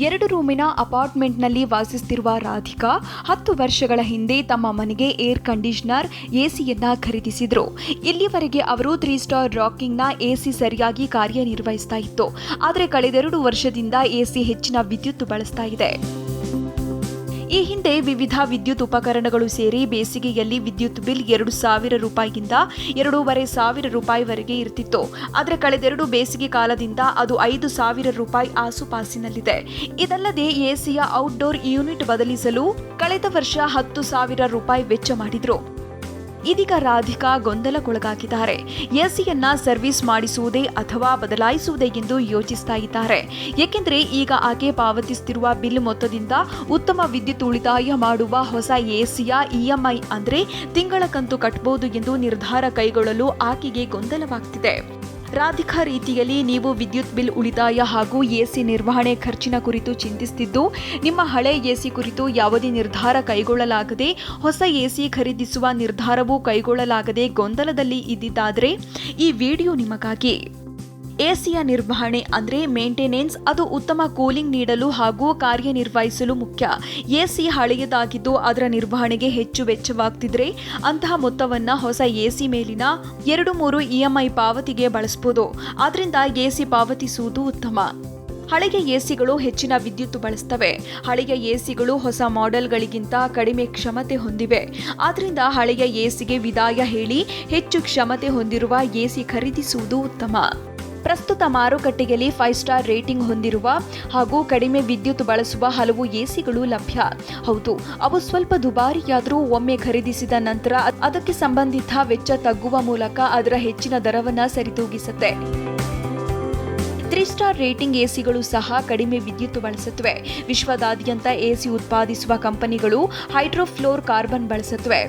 2 ರೂಮಿನ ಅಪಾರ್ಟ್ಮೆಂಟ್ನಲ್ಲಿ ವಾಸಿಸುತ್ತಿರುವ ರಾಧಿಕಾ 10 ವರ್ಷಗಳ ಹಿಂದೆ ತಮ್ಮ ಮನೆಗೆ ಏರ್ ಕಂಡೀಷನರ್ ಎಸಿಯನ್ನ ಖರೀದಿಸಿದ್ರು. ಇಲ್ಲಿವರೆಗೆ ಅವರು 3 ಸ್ಟಾರ್ ರಾಕಿಂಗ್ನ ಎಸಿ ಸರಿಯಾಗಿ ಕಾರ್ಯನಿರ್ವಹಿಸ್ತಾ ಇತ್ತು. ಆದರೆ ಕಳೆದ 2 ವರ್ಷದಿಂದ ಎಸಿ ಹೆಚ್ಚಿನ ವಿದ್ಯುತ್ ಬಳಸ್ತಾ ಇದೆ. ಈ ಹಿಂದೆ ವಿವಿಧ ವಿದ್ಯುತ್ ಉಪಕರಣಗಳು ಸೇರಿ ಬೇಸಿಗೆಯಲ್ಲಿ ವಿದ್ಯುತ್ ಬಿಲ್ 2,000 ರೂಪಾಯಿಗಿಂತ 2,500 ರೂಪಾಯಿವರೆಗೆ ಇರ್ತಿತ್ತು. ಆದರೆ ಕಳೆದ 2 ಬೇಸಿಗೆ ಕಾಲದಿಂದ ಅದು 5,000 ರೂಪಾಯಿ ಆಸುಪಾಸಿನಲ್ಲಿದೆ. ಇದಲ್ಲದೆ ಎಸಿಯ ಔಟ್ಡೋರ್ ಯೂನಿಟ್ ಬದಲಿಸಲು ಕಳೆದ ವರ್ಷ 10,000 ರೂಪಾಯಿ ವೆಚ್ಚ ಮಾಡಿದ್ರು. ಇದೀಗ ರಾಧಿಕಾ ಗೊಂದಲಕ್ಕೊಳಗಾಗಿದ್ದಾರೆ. ಎಸಿಯನ್ನ ಸರ್ವಿಸ್ ಮಾಡಿಸುವುದೇ ಅಥವಾ ಬದಲಾಯಿಸುವುದೇ ಎಂದು ಯೋಚಿಸ್ತಾ ಇದ್ದಾರೆ. ಏಕೆಂದರೆ ಈಗ ಆಕೆ ಪಾವತಿಸುತ್ತಿರುವ ಬಿಲ್ ಮೊತ್ತದಿಂದ ಉತ್ತಮ ವಿದ್ಯುತ್ ಉಳಿತಾಯ ಮಾಡುವ ಹೊಸ ಎಸಿಯ ಇಎಂಐ ಅಂದ್ರೆ ತಿಂಗಳ ಕಂತು ಕಟ್ಟಬಹುದು ಎಂದು ನಿರ್ಧಾರ ಕೈಗೊಳ್ಳಲು ಆಕೆಗೆ ಗೊಂದಲವಾಗ್ತಿದೆ. ರಾಧಿಕಾ ರೀತಿಯಲ್ಲಿ ನೀವು ವಿದ್ಯುತ್ ಬಿಲ್ ಉಳಿತಾಯ ಹಾಗೂ ಎಸಿ ನಿರ್ವಹಣೆ ಖರ್ಚಿನ ಕುರಿತು ಚಿಂತಿಸುತ್ತಿದ್ದು, ನಿಮ್ಮ ಹಳೆ ಎಸಿ ಕುರಿತು ಯಾವುದೇ ನಿರ್ಧಾರ ಕೈಗೊಳ್ಳಲಾಗದೆ ಹೊಸ ಎಸಿ ಖರೀದಿಸುವ ನಿರ್ಧಾರವೂ ಕೈಗೊಳ್ಳಲಾಗದೆ ಗೊಂದಲದಲ್ಲಿ ಇದ್ದಿದ್ದಾದರೆ ಈ ವಿಡಿಯೋ ನಿಮಗಾಗಿ. ಎಸಿಯ ನಿರ್ವಹಣೆ ಅಂದರೆ ಮೇಂಟೆನೆನ್ಸ್. ಅದು ಉತ್ತಮ ಕೂಲಿಂಗ್ ನೀಡಲು ಹಾಗೂ ಕಾರ್ಯನಿರ್ವಹಿಸಲು ಮುಖ್ಯ. ಎಸಿ ಹಳೆಯದಾಗಿದ್ದು ಅದರ ನಿರ್ವಹಣೆಗೆ ಹೆಚ್ಚು ವೆಚ್ಚವಾಗ್ತಿದ್ರೆ ಅಂತಹ ಮೊತ್ತವನ್ನು ಹೊಸ ಎಸಿ ಮೇಲಿನ 2-3 ಇಎಂಐ ಪಾವತಿಗೆ ಬಳಸಬಹುದು. ಆದ್ರಿಂದ ಎಸಿ ಪಾವತಿಸುವುದು ಉತ್ತಮ. ಹಳೆಯ ಎಸಿಗಳು ಹೆಚ್ಚಿನ ವಿದ್ಯುತ್ ಬಳಸ್ತವೆ. ಹಳೆಯ ಎಸಿಗಳು ಹೊಸ ಮಾಡೆಲ್ಗಳಿಗಿಂತ ಕಡಿಮೆ ಕ್ಷಮತೆ ಹೊಂದಿವೆ. ಆದ್ರಿಂದ ಹಳೆಯ ಎಸಿಗೆ ವಿದಾಯ ಹೇಳಿ ಹೆಚ್ಚು ಕ್ಷಮತೆ ಹೊಂದಿರುವ ಎಸಿ ಖರೀದಿಸುವುದು ಉತ್ತಮ. ಪ್ರಸ್ತುತ ಮಾರುಕಟ್ಟೆಯಲ್ಲಿ 5 ಸ್ಟಾರ್ ರೇಟಿಂಗ್ ಹೊಂದಿರುವ ಹಾಗೂ ಕಡಿಮೆ ವಿದ್ಯುತ್ ಬಳಸುವ ಹಲವು ಎಸಿಗಳು ಲಭ್ಯ. ಹೌದು, ಅವು ಸ್ವಲ್ಪ ದುಬಾರಿಯಾದರೂ ಒಮ್ಮೆ ಖರೀದಿಸಿದ ನಂತರ ಅದಕ್ಕೆ ಸಂಬಂಧಿತ ವೆಚ್ಚ ತಗ್ಗುವ ಮೂಲಕ ಅದರ ಹೆಚ್ಚಿನ ದರವನ್ನು ಸರಿತೂಗಿಸುತ್ತೆ. 3 ಸ್ಟಾರ್ ರೇಟಿಂಗ್ ಎಸಿಗಳು ಸಹ ಕಡಿಮೆ ವಿದ್ಯುತ್ ಬಳಸುತ್ತವೆ. ವಿಶ್ವದಾದ್ಯಂತ ಎಸಿ ಉತ್ಪಾದಿಸುವ ಕಂಪನಿಗಳು ಹೈಡ್ರೋಫ್ಲೋರ್ ಕಾರ್ಬನ್ ಬಳಸುತ್ತವೆ.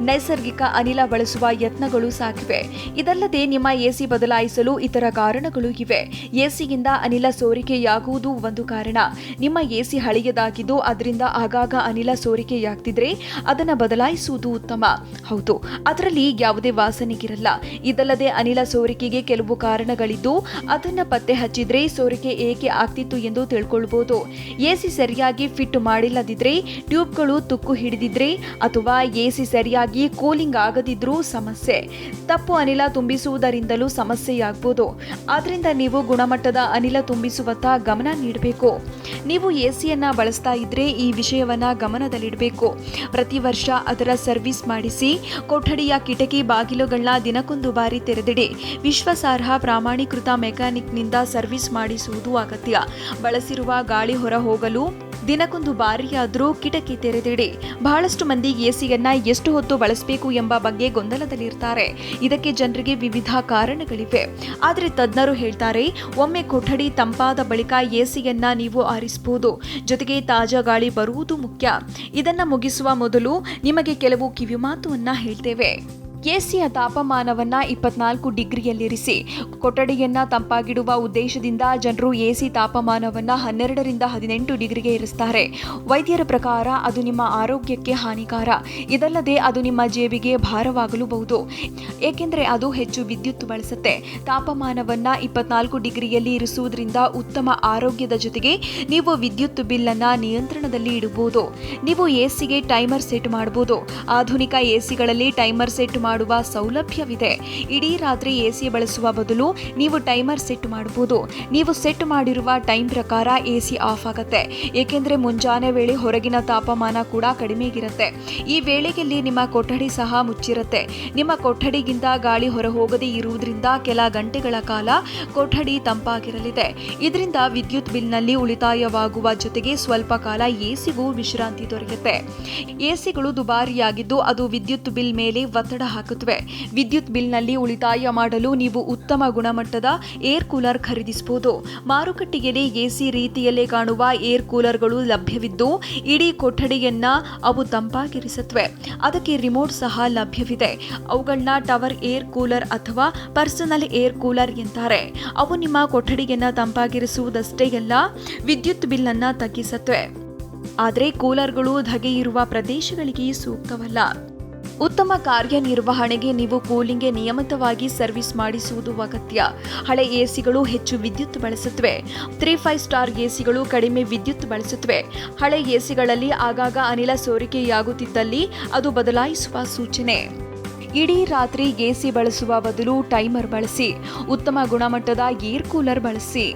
ನೈಸರ್ಗಿಕ ಅನಿಲ ಬಳಸುವ ಯತ್ನಗಳು ಸಾಗಿವೆ. ಇದಲ್ಲದೆ ನಿಮ್ಮ ಎಸಿ ಬದಲಾಯಿಸಲು ಇತರ ಕಾರಣಗಳು ಇವೆ. ಎಸಿಯಿಂದ ಅನಿಲ ಸೋರಿಕೆಯಾಗುವುದು ಒಂದು ಕಾರಣ. ನಿಮ್ಮ ಎಸಿ ಹಳೆಯದಾಗಿದ್ದು ಅದರಿಂದ ಆಗಾಗ ಅನಿಲ ಸೋರಿಕೆಯಾಗ್ತಿದ್ರೆ ಅದನ್ನು ಬದಲಾಯಿಸುವುದು ಉತ್ತಮ. ಹೌದು, ಅದರಲ್ಲಿ ಯಾವುದೇ ವಾಸನೆಗಿರಲ್ಲ. ಇದಲ್ಲದೆ ಅನಿಲ ಸೋರಿಕೆಗೆ ಕೆಲವು ಕಾರಣಗಳಿದ್ದು ಅದನ್ನು ಪತ್ತೆ ಹಚ್ಚಿ ಸೋರಿಕೆ ಏಕೆ ಆಗ್ತಿತ್ತು ಎಂದು ತಿಳ್ಕೊಳ್ಬಹುದು. ಎಸಿ ಸರಿಯಾಗಿ ಫಿಟ್ ಮಾಡಿಲ್ಲದಿದ್ರೆ, ಟ್ಯೂಬ್ಗಳು ತುಕ್ಕು ಹಿಡಿದಿದ್ರೆ ಅಥವಾ ಎಸಿ ಸರಿಯಾಗಿ ಕೂಲಿಂಗ್ ಆಗದಿದ್ರೂ ಸಮಸ್ಯೆ. ತಪ್ಪು ಅನಿಲ ತುಂಬಿಸುವುದರಿಂದಲೂ ಸಮಸ್ಯೆಯಾಗಬಹುದು. ಆದ್ರಿಂದ ನೀವು ಗುಣಮಟ್ಟದ ಅನಿಲ ತುಂಬಿಸುವತ್ತ ಗಮನ ನೀಡಬೇಕು. ನೀವು ಎಸಿಯನ್ನ ಬಳಸ್ತಾ ಇದ್ರೆ ಈ ವಿಷಯವನ್ನ ಗಮನದಲ್ಲಿಡಬೇಕು. ಪ್ರತಿ ವರ್ಷ ಅದರ ಸರ್ವಿಸ್ ಮಾಡಿಸಿ. ಕೊಠಡಿಯ ಕಿಟಕಿ ಬಾಗಿಲುಗಳನ್ನ ದಿನಕ್ಕೊಂದು ಬಾರಿ ತೆರೆದಿಡಿ. ವಿಶ್ವಾಸಾರ್ಹ ಪ್ರಾಮಾಣೀಕೃತ ಮೆಕ್ಯಾನಿಕ್ನಿಂದ ಸರ್ವಿಸ್ ಮಾಡಿಸುವುದು ಅಗತ್ಯ. ಬಳಸಿರುವ ಗಾಳಿ ಹೊರ ಹೋಗಲು ದಿನಕ್ಕೊಂದು ಬಾರಿಯಾದರೂ ಕಿಟಕಿ ತೆರೆದಿಡಿ. ಬಹಳಷ್ಟು ಮಂದಿ ಎಸಿಯನ್ನ ಎಷ್ಟು ಹೊತ್ತು ಬಳಸಬೇಕು ಎಂಬ ಬಗ್ಗೆ ಗೊಂದಲದಲ್ಲಿರ್ತಾರೆ. ಇದಕ್ಕೆ ಜನರಿಗೆ ವಿವಿಧ ಕಾರಣಗಳಿವೆ. ಆದರೆ ತಜ್ಞರು ಹೇಳ್ತಾರೆ, ಒಮ್ಮೆ ಕೊಠಡಿ ತಂಪಾದ ಬಳಿಕ ಎಸಿಯನ್ನ ನೀವು ಆರಿಸಬಹುದು. ಜೊತೆಗೆ ತಾಜಾ ಗಾಳಿ ಬರುವುದು ಮುಖ್ಯ. ಇದನ್ನ ಮುಗಿಸುವ ಮೊದಲು ನಿಮಗೆ ಕೆಲವು ಕಿವಿಮಾತುವನ್ನ ಹೇಳ್ತೇವೆ. ಎಸಿಯ ತಾಪಮಾನವನ್ನು 24 ಡಿಗ್ರಿಯಲ್ಲಿರಿಸಿ. ಕೊಠಡಿಯನ್ನ ತಂಪಾಗಿಡುವ ಉದ್ದೇಶದಿಂದ ಜನರು ಎಸಿ ತಾಪಮಾನವನ್ನು 12ರಿಂದ 18 ಡಿಗ್ರಿಗೆ ಇರಿಸ್ತಾರೆ. ವೈದ್ಯರ ಪ್ರಕಾರ ಅದು ನಿಮ್ಮ ಆರೋಗ್ಯಕ್ಕೆ ಹಾನಿಕಾರ. ಇದಲ್ಲದೆ ಅದು ನಿಮ್ಮ ಜೇಬಿಗೆ ಭಾರವಾಗಲೂಬಹುದು. ಏಕೆಂದರೆ ಅದು ಹೆಚ್ಚು ವಿದ್ಯುತ್ ಬಳಸುತ್ತೆ. ತಾಪಮಾನವನ್ನು 24 ಡಿಗ್ರಿಯಲ್ಲಿ ಇರಿಸುವುದರಿಂದ ಉತ್ತಮ ಆರೋಗ್ಯದ ಜೊತೆಗೆ ನೀವು ವಿದ್ಯುತ್ ಬಿಲ್ ಅನ್ನ ನಿಯಂತ್ರಣದಲ್ಲಿ ಇಡಬಹುದು. ನೀವು ಎಸಿಗೆ ಟೈಮರ್ ಸೆಟ್ ಮಾಡಬಹುದು. ಆಧುನಿಕ ಎಸಿಗಳಲ್ಲಿ ಟೈಮರ್ ಸೆಟ್ ಮಾಡುವ ಸೌಲಭ್ಯವಿದೆ. ಇಡೀ ರಾತ್ರಿ ಎಸಿ ಬಳಸುವ ಬದಲು ನೀವು ಟೈಮರ್ ಸೆಟ್ ಮಾಡಬಹುದು. ನೀವು ಸೆಟ್ ಮಾಡಿರುವ ಟೈಮ್ ಪ್ರಕಾರ ಎಸಿ ಆಫ್ ಆಗುತ್ತೆ. ಏಕೆಂದರೆ ಮುಂಜಾನೆ ವೇಳೆ ಹೊರಗಿನ ತಾಪಮಾನ ಕೂಡ ಕಡಿಮೆಗಿರುತ್ತೆ. ಈ ವೇಳೆಯಲ್ಲಿ ನಿಮ್ಮ ಕೊಠಡಿ ಸಹ ಮುಚ್ಚಿರುತ್ತೆ. ನಿಮ್ಮ ಕೊಠಡಿಗಿಂತ ಗಾಳಿ ಹೊರಹೋಗದೇ ಇರುವುದರಿಂದ ಕೆಲ ಗಂಟೆಗಳ ಕಾಲ ಕೊಠಡಿ ತಂಪಾಗಿರಲಿದೆ. ಇದರಿಂದ ವಿದ್ಯುತ್ ಬಿಲ್ನಲ್ಲಿ ಉಳಿತಾಯವಾಗುವ ಜೊತೆಗೆ ಸ್ವಲ್ಪ ಕಾಲ ಎಸಿಗೂ ವಿಶ್ರಾಂತಿ ದೊರೆಯುತ್ತೆ. ಎಸಿಗಳು ದುಬಾರಿಯಾಗಿದ್ದು ಅದು ವಿದ್ಯುತ್ ಬಿಲ್ ಮೇಲೆ ಒತ್ತಡ ಹಾಕುತ್ತವೆ. ವಿದ್ಯುತ್ ಬಿಲ್ನಲ್ಲಿ ಉಳಿತಾಯ ಮಾಡಲು ನೀವು ಉತ್ತಮ ಗುಣಮಟ್ಟದ ಏರ್ ಕೂಲರ್ ಖರೀದಿಸಬಹುದು. ಮಾರುಕಟ್ಟೆಯಲ್ಲಿ ಎಸಿ ರೀತಿಯಲ್ಲೇ ಕಾಣುವ ಏರ್ ಕೂಲರ್ಗಳು ಲಭ್ಯವಿದ್ದು ಇಡೀ ಕೊಠಡಿಯನ್ನ ಅವು ತಂಪಾಗಿರಿಸುತ್ತವೆ. ಅದಕ್ಕೆ ರಿಮೋಟ್ ಸಹ ಲಭ್ಯವಿದೆ. ಅವುಗಳನ್ನ ಟವರ್ ಏರ್ ಕೂಲರ್ ಅಥವಾ ಪರ್ಸನಲ್ ಏರ್ ಕೂಲರ್ ಎಂತಾರೆ. ಅವು ನಿಮ್ಮ ಕೊಠಡಿಯನ್ನ ತಂಪಾಗಿರಿಸುವುದಷ್ಟೇ ಅಲ್ಲ, ವಿದ್ಯುತ್ ಬಿಲ್ ಅನ್ನ ತಗ್ಗಿಸುತ್ತವೆ. ಆದರೆ ಕೂಲರ್ಗಳು ಧಗೆ ಇರುವ ಪ್ರದೇಶಗಳಿಗೆ ಸೂಕ್ತವಲ್ಲ. ಉತ್ತಮ ಕಾರ್ಯನಿರ್ವಹಣೆಗೆ ನೀವು ಕೂಲಿಂಗ್ಗೆ ನಿಯಮಿತವಾಗಿ ಸರ್ವಿಸ್ ಮಾಡಿಸುವುದು ಅಗತ್ಯ. ಹಳೆ ಎಸಿಗಳು ಹೆಚ್ಚು ವಿದ್ಯುತ್ ಬಳಸುತ್ತವೆ. 3-5 ಸ್ಟಾರ್ ಎಸಿಗಳು ಕಡಿಮೆ ವಿದ್ಯುತ್ ಬಳಸುತ್ತವೆ. ಹಳೆ ಎಸಿಗಳಲ್ಲಿ ಆಗಾಗ ಅನಿಲ ಸೋರಿಕೆಯಾಗುತ್ತಿದ್ದಲ್ಲಿ ಅದು ಬದಲಾಯಿಸುವ ಸೂಚನೆ. ಇಡೀ ರಾತ್ರಿ ಎಸಿ ಬಳಸುವ ಬದಲು ಟೈಮರ್ ಬಳಸಿ. ಉತ್ತಮ ಗುಣಮಟ್ಟದ ಏರ್ ಕೂಲರ್ ಬಳಸಿ.